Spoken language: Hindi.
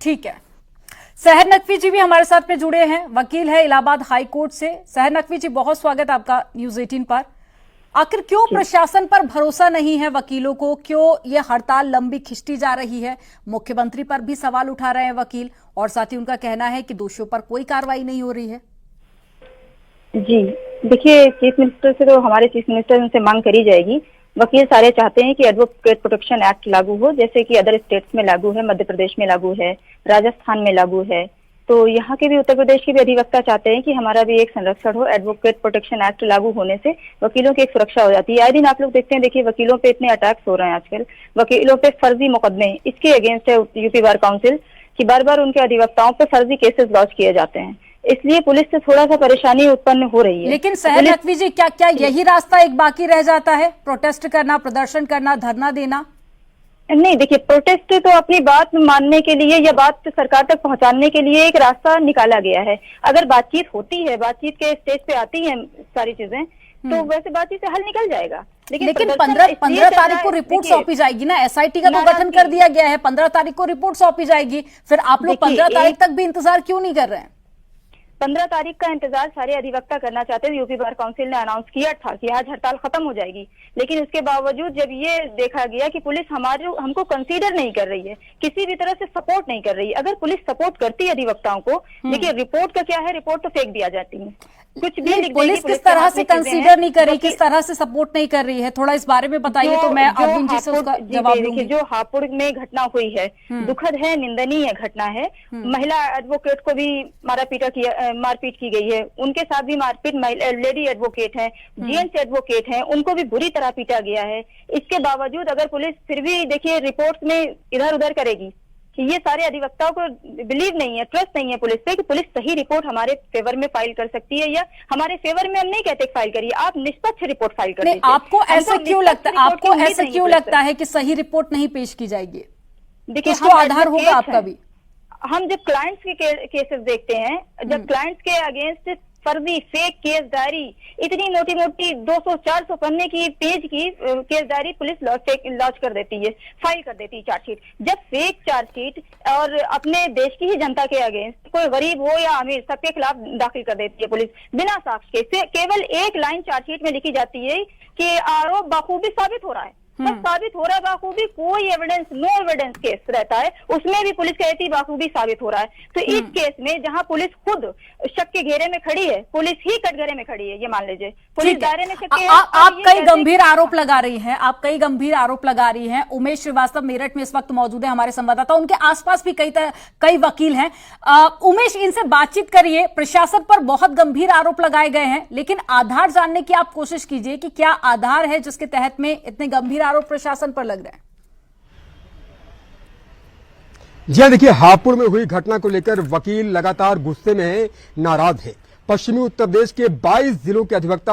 ठीक है। सहर नकवी जी भी हमारे साथ में जुड़े हैं, वकील है इलाहाबाद हाई कोर्ट से। सहर नकवी जी, बहुत स्वागत आपका न्यूज 18 पर। आखिर क्यों प्रशासन पर भरोसा नहीं है वकीलों को? क्यों ये हड़ताल लंबी खिंचती जा रही है? मुख्यमंत्री पर भी सवाल उठा रहे हैं वकील, और साथ ही उनका कहना है कि दोषियों पर कोई कार्रवाई नहीं हो रही है। जी देखिए, चीफ मिनिस्टर से तो हमारे चीफ मिनिस्टर उनसे मांग करी जाएगी। वकील सारे चाहते हैं कि एडवोकेट प्रोटेक्शन एक्ट लागू हो, जैसे कि अदर स्टेट्स में लागू है, मध्य प्रदेश में लागू है, राजस्थान में लागू है। तो यहाँ के भी, उत्तर प्रदेश के भी अधिवक्ता चाहते हैं कि हमारा भी एक संरक्षण हो। एडवोकेट प्रोटेक्शन एक्ट लागू होने से वकीलों की एक सुरक्षा हो जाती है। आए दिन आप लोग देखते हैं, देखिए वकीलों पे इतने अटैक्स हो रहे हैं आजकल, वकीलों पे फर्जी मुकदमे, इसके अगेंस्ट है यूपी बार काउंसिल कि बार बार उनके अधिवक्ताओं पे फर्जी केसेस लॉन्च किए जाते हैं। इसलिए पुलिस से थोड़ा सा परेशानी उत्पन्न हो रही है। लेकिन सहर नकवी जी, क्या यही रास्ता एक बाकी रह जाता है? प्रोटेस्ट करना, प्रदर्शन करना, धरना देना? नहीं, देखिए प्रोटेस्ट तो अपनी बात मानने के लिए या बात सरकार तक पहुंचाने के लिए एक रास्ता निकाला गया है। अगर बातचीत होती है, बातचीत के स्टेज पे आती है सारी चीजें, तो वैसे बातचीत से हल निकल जाएगा। लेकिन 15 तारीख को रिपोर्ट सौंपी जाएगी ना। एसआईटी का तो गठन कर दिया गया है, 15 तारीख को रिपोर्ट सौंपी जाएगी। फिर आप लोग 15 तारीख तक भी इंतजार क्यों नहीं कर रहे हैं? 15 तारीख का इंतजार सारे अधिवक्ता करना चाहते थे। यूपी बार काउंसिल ने अनाउंस किया था कि आज हड़ताल खत्म हो जाएगी, लेकिन उसके बावजूद जब ये देखा गया कि पुलिस हमको कंसीडर नहीं कर रही है, किसी भी तरह से सपोर्ट नहीं कर रही है। अगर पुलिस सपोर्ट करती है अधिवक्ताओं को, देखिए रिपोर्ट का क्या है, रिपोर्ट तो फेंक दिया जाती है, कुछ भी लिख पुलिस किस तरह से कंसीडर नहीं कर रही, किस तरह से सपोर्ट नहीं कर रही है, थोड़ा इस बारे में बताइए तो मैं अरविंद जी से उसका जवाब दूंगी। जो हापुड़ में घटना हुई है, दुखद है, निंदनीय घटना है। महिला एडवोकेट को भी मारपीट की गई है, उनके साथ भी मारपीट, लेडी एडवोकेट है, जेंट्स एडवोकेट हैं, उनको भी बुरी तरह पीटा गया है। इसके बावजूद अगर पुलिस फिर भी देखिए रिपोर्ट में इधर उधर करेगी कि ये सारे अधिवक्ताओं को बिलीव नहीं है, ट्रस्ट नहीं है पुलिस पे कि पुलिस सही रिपोर्ट हमारे फेवर में फाइल कर सकती है, या हमारे फेवर में हम नहीं कहते फाइल करिए, आप निष्पक्ष रिपोर्ट फाइल कर दीजिए। आपको ऐसा क्यों लगता है कि सही रिपोर्ट नहीं पेश की जाएगी? देखिए, तो आधार होगा आपका भी। हम जब क्लाइंट्स के केसेस देखते हैं, जब क्लाइंट्स के अगेंस्ट फर्जी फेक केस डायरी, इतनी मोटी मोटी 200-400 पन्ने की पेज की केस डायरी पुलिस लॉन्च कर देती है, फाइल कर देती है चार्जशीट। जब फेक चार्जशीट और अपने देश की ही जनता के अगेंस्ट, कोई गरीब हो या अमीर, सबके खिलाफ दाखिल कर देती है पुलिस बिना साक्ष्य के। केवल एक लाइन चार्जशीट में लिखी जाती है कि आरोप बखूबी साबित हो रहा है, बस साबित हो रहा है बाखूबी, कोई एविडेंस, नो एविडेंस केस रहता है, उसमें भी पुलिस कहती है बाखूबी साबित हो रहा है। तो इस केस में जहां पुलिस खुद शक के घेरे में खड़ी है, पुलिस ही कटघरे में खड़ी है, ये मान लीजिए, पुलिस दायरे में शक के आप कई गंभीर आरोप लगा रही हैं, आप कई गंभीर आरोप लगा रही हैं। उमेश श्रीवास्तव मेरठ में इस वक्त मौजूद है, हमारे संवाददाता, उनके आसपास भी कई वकील हैं। उमेश, इनसे बातचीत करिए। प्रशासन पर बहुत गंभीर आरोप लगाए गए हैं, लेकिन आधार जानने की आप कोशिश कीजिए कि क्या आधार है जिसके तहत में इतने गंभीर आरोप प्रशासन पर लग रहे हैं। जी हाँ, देखिए हापुड़ में हुई घटना को लेकर वकील लगातार गुस्से में है, नाराज है। पश्चिमी उत्तर प्रदेश के 22 जिलों के अधिवक्ता